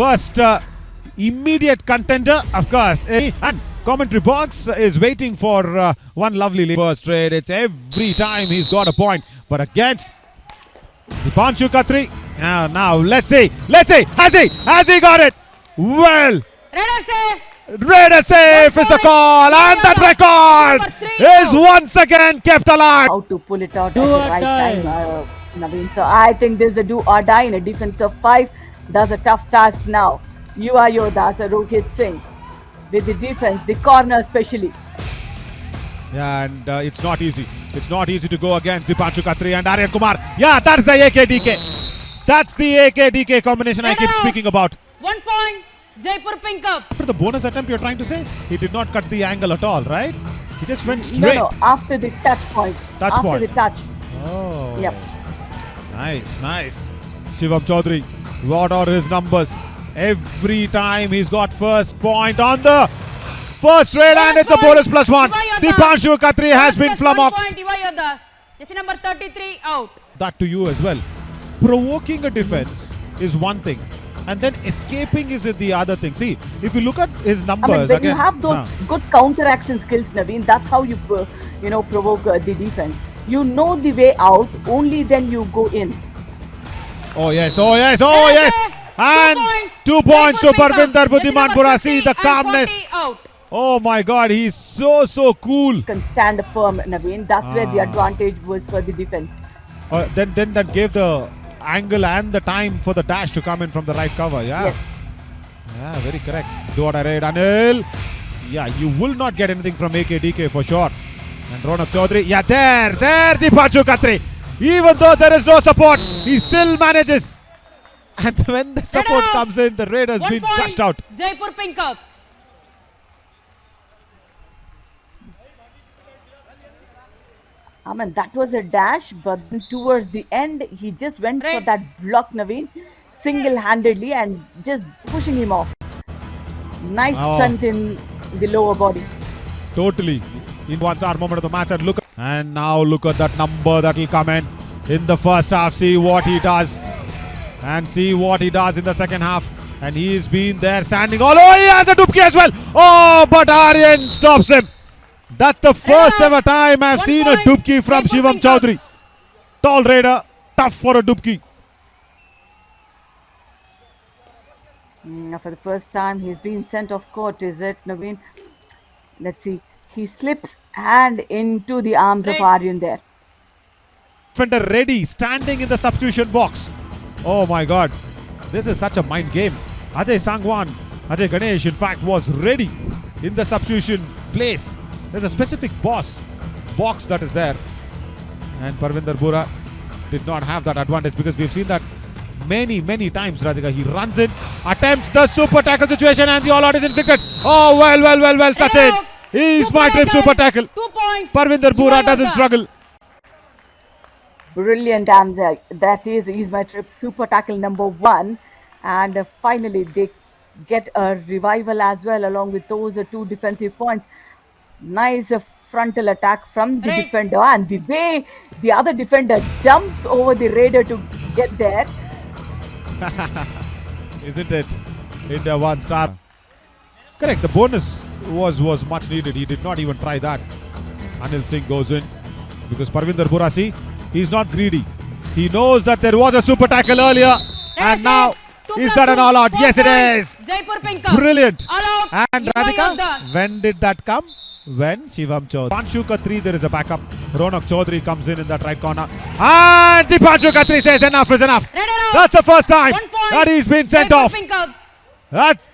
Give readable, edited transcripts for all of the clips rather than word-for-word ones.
first immediate contender, of course. And commentary box is waiting for one lovely first trade. It's every time he's got a point. But against Deepanshu Khatri. Now let's see. Has he got it? Well, Raider safe. Raider safe is the call, and that record is once again kept alive. How to pull it out at the right time, Naveen. So I think this is the do or die in a defense of 5. That's a tough task now. You are Yodas, Rohit Singh, with the defense, the corner especially. Yeah, and it's not easy. It's not easy to go against Deepanshu Khatri and Aryan Kumar. Yeah, that's the AKDK. That's the AKDK combination I keep speaking about. 1 point. Jaipur Pink Up. For the bonus attempt, you're trying to say? He did not cut the angle at all, right? He just went straight. No, after the touch point. After the touch. Oh. Yep. Nice. Shivam Chaudhary, what are his numbers? Every time he's got first point on the first raid, and it's a bonus +1. Deepanshu Khatri has been flummoxed. Jersey number 33 out. That to you as well. Provoking a defense is one thing, and then escaping is the other thing. See, if you look at his numbers, when you have those good counteraction skills, Naveen, that's how you provoke the defense. You know the way out, only then you go in. Oh yes. And 2 points to Parvinder Buddhimanpura. See the calmness. Oh my God, he's so cool. Can stand firm, Naveen. That's where the advantage was for the defense. Then that gave the angle and the time for the dash to come in from the right cover. Yeah. Yes. Yeah, very correct. Do what I read, Anil. Yeah, you will not get anything from AKDK for sure. And Ronak Chaudhary. Yeah, there, Deepanshu Khatri. Even though there is no support, he still manages. And when the support comes in, the raid has been flushed out. Jaipur Pink Ups. That was a dash, but towards the end, he just went for that block, Naveen, single-handedly and just pushing him off. Nice strength in the lower body. Totally. In one star moment of the match, and now look at that number that will come in the first half. See what he does, and see what he does in the second half. And he's been there standing. Oh, he has a dupki as well. Oh, but Aryan stops him. That's the first ever time I've seen a dupki from Shivam Chaudhary. Tall raider, tough for a dupki. For the first time, he's been sent off court, is it, Naveen? Let's see. He slips and into the arms of Aryan there. Defender ready, standing in the substitution box. Oh my God. This is such a mind game. Ajay Sangwan, Ajay Ganesh, in fact, was ready in the substitution place. There's a specific box that is there. And Parvinder Bura did not have that advantage because we've seen that many times, Radhika. He runs in, attempts the super tackle situation, and the all-out is inflicted. Oh, well, Sachin. He's my trip super tackle. 2 points. Parvinder Bura doesn't struggle. Brilliant, and that is my trip super tackle number 1. And finally, they get a revival as well, along with those 2 defensive points. Nice frontal attack from the defender, and the way the other defender jumps over the raider to get there. Isn't it? India 1 star. Correct, the bonus was much needed. He did not even try that. Anil Singh goes in because Parvinder Bura, see, he's not greedy. He knows that there was a super tackle earlier, and now is that an all-out? Yes, it is. Jaipur Pink Up. Brilliant. All-out. And Radhika, when did that come? When Shivam Chaudhary. Deepanshu Khatri, there is a backup. Ronak Chaudhary comes in that right corner. And Deepanshu Khatri says enough is enough. That's the first time that he's been sent off. That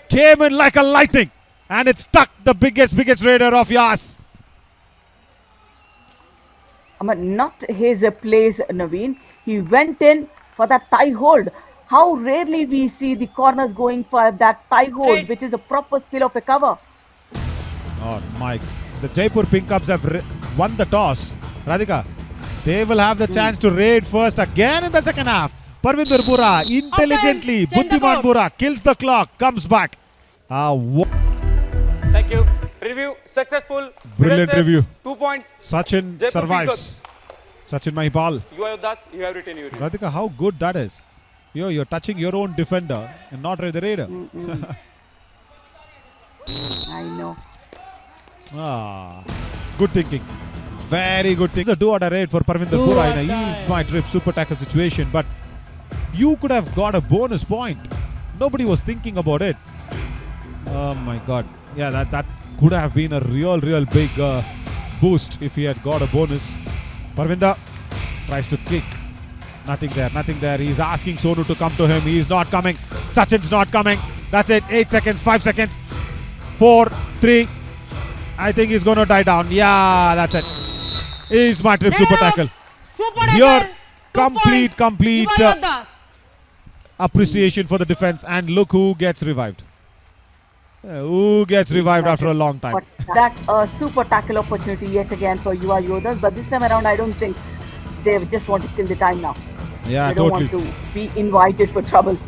came in like a lightning. And it stuck the biggest raider of yours. Not his place, Naveen. He went in for that thigh hold. How rarely we see the corners going for that thigh hold, which is a proper skill of a cover. Oh, Mikes. The Jaipur Pink Ups have won the toss. Radhika, they will have the chance to raid first again in the second half. Parvinder Bura intelligently, Buddhiman Bura kills the clock, comes back. Thank you. Review successful. Brilliant review. 2 points. Sachin survives. Sachin Mahipal. You have that. You have written your review. Radhika, how good that is. You're touching your own defender and not the raider. I know. Good thinking. Very good thinking. It's a do-or-die raid for Parvinder Pura in a ease my trip super tackle situation, but you could have got a bonus point. Nobody was thinking about it. Oh my God. Yeah, that could have been a real big boost if he had got a bonus. Parvinder tries to kick. Nothing there. He's asking Sonu to come to him. He's not coming. Sachin's not coming. That's it. 8 seconds, 5 seconds. 4, 3. I think he's going to die down. Yeah, that's it. He's my trip super tackle. Super tackle. Here, 2 complete points. Yuva Yoddhas. appreciation for the defense, and look who gets revived. Who gets revived after a long time. But that super tackle opportunity yet again for Yuva Yoddhas. But this time around, I don't think they just want to kill the time now. Yeah, They don't totally. want to be invited for trouble.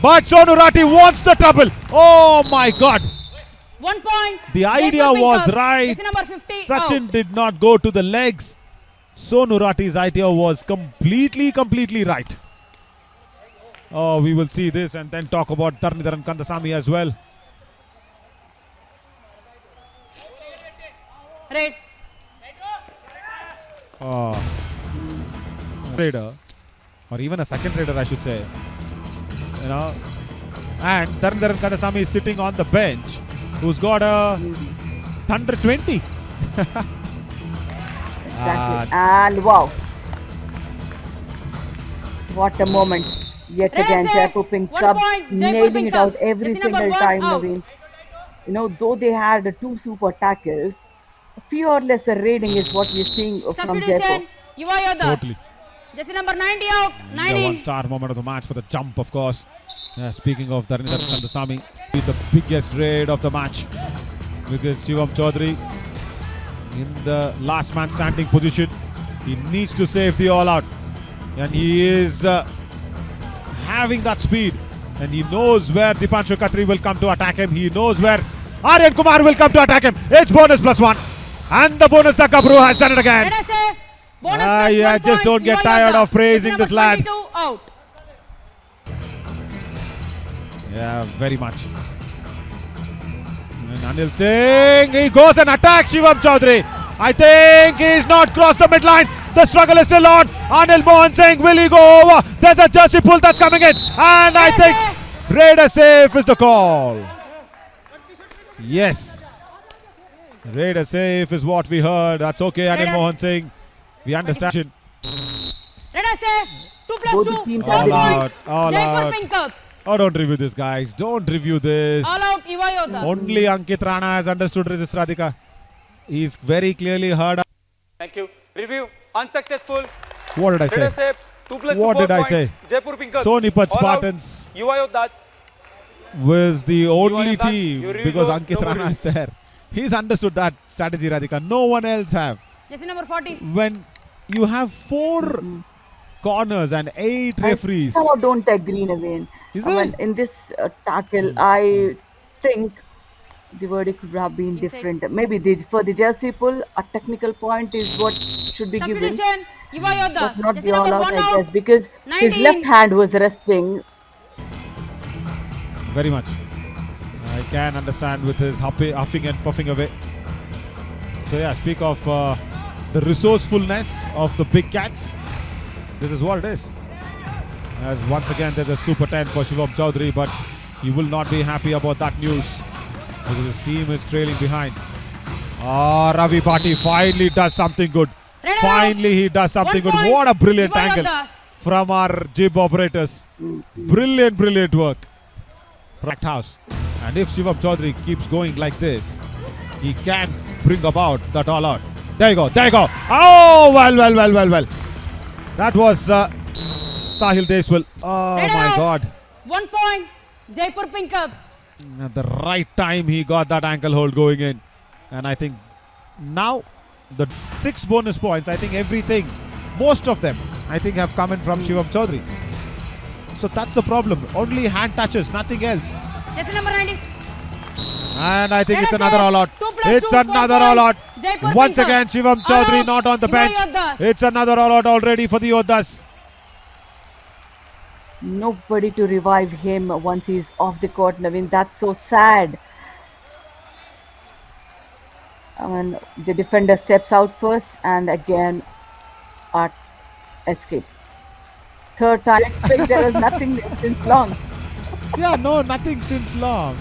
But Sonu Rati wants the trouble. Oh my God. 1 point. The idea Jaipur was Pink Cups. right. Jersey number 50 Sachin out. did not go to the legs. Sonu Rati's idea was completely right. Oh, we will see this and then talk about Dharnidharan Kandasamy as well. Red. Raider, or even a second raider, I should say. You know, and Dharnidharan Kandasamy is sitting on the bench, who's got a Thunder 20. Exactly. And wow. What a moment. Yet Red again, safe. Jaipur Pink 1 Cubs point, Jaipur nailing Pink it out Cubs. every Jersey number single 1 time, out. Naveen. You know, though they had 2 super tackles, fearless raiding is what we're seeing from Jaipur. Substitution. Yuva Yoddhas. Totally. Jersey number 90 out. The 19. one-star moment of the match for the jump, of course. Speaking of Dharnidharan Kandasamy, the biggest raid of the match, because Shivam Chaudhary in the last man standing position. He needs to save the all-out, and he is having that speed, and he knows where Dipanshu Khatri will come to attack him. He knows where Aryan Kumar will come to attack him. It's bonus +1, and the bonus the Gabru has done it again. Red is safe. Bonus plus Yeah, 1 just point. don't get Yuva tired Yoddhas. of praising Jersey this number lad. 22 out. Yeah, very much. And Anil Singh, he goes and attacks Shivam Chaudhary. I think he's not crossed the midline. The struggle is still on. Anil Mohan Singh, will he go over? There's a jersey pull that's coming in. And I think Raider safe is the call. Yes. Raider safe is what we heard. That's okay, Anil Raider. Mohan Singh. We understand. Red is safe. 2 plus Both 2. the teams 4 are points. all Jaipur out. Pink Cups. Oh, don't review this, guys. Don't review this. All out. Yuva Yoddhas. Only Ankit Rana has understood resist Radhika. He's very clearly heard. Thank you. Review unsuccessful. What did I Raider say? safe. 2 plus 2 What 4 did I points. say? Jaipur Pink Cups. Sonipat All out. Spartans Yuva Yoddhas. was the only Yoddhas, team you review because zone, Ankit no Rana worries. is there. He's understood that strategy, Radhika. No one else have. Jersey number 40. When you have 4 corners and 8 referees. I somehow don't agree, Naveen. Is Well, it? in this tackle, I think the verdict could have been Inside. different. Maybe for the jersey pull, a technical point is what should be given, Substitution. Yuva Yoddhas. but not Jersey the all number out, 1 I out. guess, because his 19. left hand was resting. Very much. I can understand with his huffing and puffing away. So yeah, speak of the resourcefulness of the big cats. This is what it is. As once again there's a super 10 for Shivam Chaudhary, but he will not be happy about that news because his team is trailing behind. Ravi Bhati finally does something good. Red Finally he does something 1 good. point. What a brilliant Yuva angle Yoddhas. from our jib operators. Brilliant work. Right house. And if Shivam Chaudhary keeps going like this, he can bring about that all out. There you go. Oh, well. That was Sahil Deshwal. Oh Red my out. God. 1 point. Jaipur Pink Cups. At the right time, he got that ankle hold going in. And I think now the 6 bonus points, I think everything, most of them, I think have come in from Shivam Chaudhary. So that's the problem. Only hand touches, nothing else. Jersey number 90. And I think Red it's is another safe. all out. 2 plus It's 2, 4 another all out. points. Jaipur Once Pink again, Cups. Shivam All Chaudhary out. not on the Yuva bench. Yoddhas. It's another all out already for the Yoddhas. Nobody to revive him once he's off the court. Naveen, that's so sad. I mean, the defender steps out first and again Art escape. Third time, expect there was nothing since long. Yeah, no, nothing since long.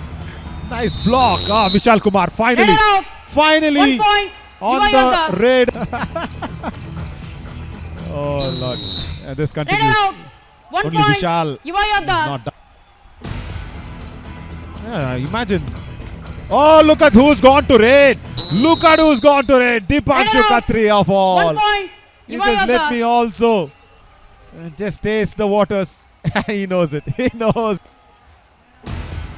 Nice block. Ah, Vishal Kumar, finally. Red out. Finally. 1 point. On Yuva the Yodhas. raid. Oh, Lord. And this Red continues. out. 1 Only point. Vishal Yuva Yodhas. not done. Yeah, imagine. Oh, look at who's gone to raid. Look at who's gone to raid. Dipanshu Red out. Khatri of all. 1 point. He Yuva says, let me Yodhas. also just taste the waters. He knows it. He knows.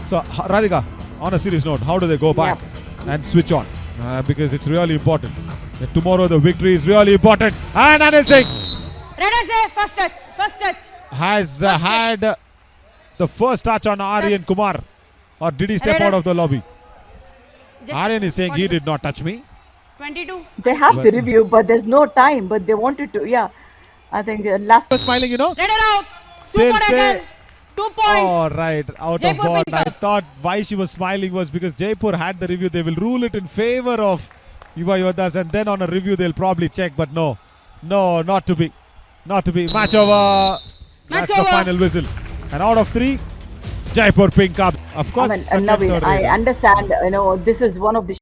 So, Radhika, on a serious note, how do they go back and switch on? Because it's really important. That tomorrow the victory is really important. And Anil Singh Red say first touch. First touch. has had the first touch on Aryan Touch. Kumar. Or did he step Red. out of the lobby? Just Aryan is saying he 42. did not touch me. 22. They have the But- review, but there's no time. But they wanted to. Yeah, I think last. Was smiling, you know. Red out. They'll Super say- again. 2 points. Oh, right. Out Jaipur of board. I Pink Cups. thought why she was smiling was because Jaipur had the review. They will rule it in favor of Yuva Yodhas, and then on a review they'll probably check. But no. No, not to be. Not to be. Match over. Match That's the over. final whistle. And out of 3, Jaipur Pink Cup. Of I course, mean, second, Naveen, third I rating. understand. This is one of the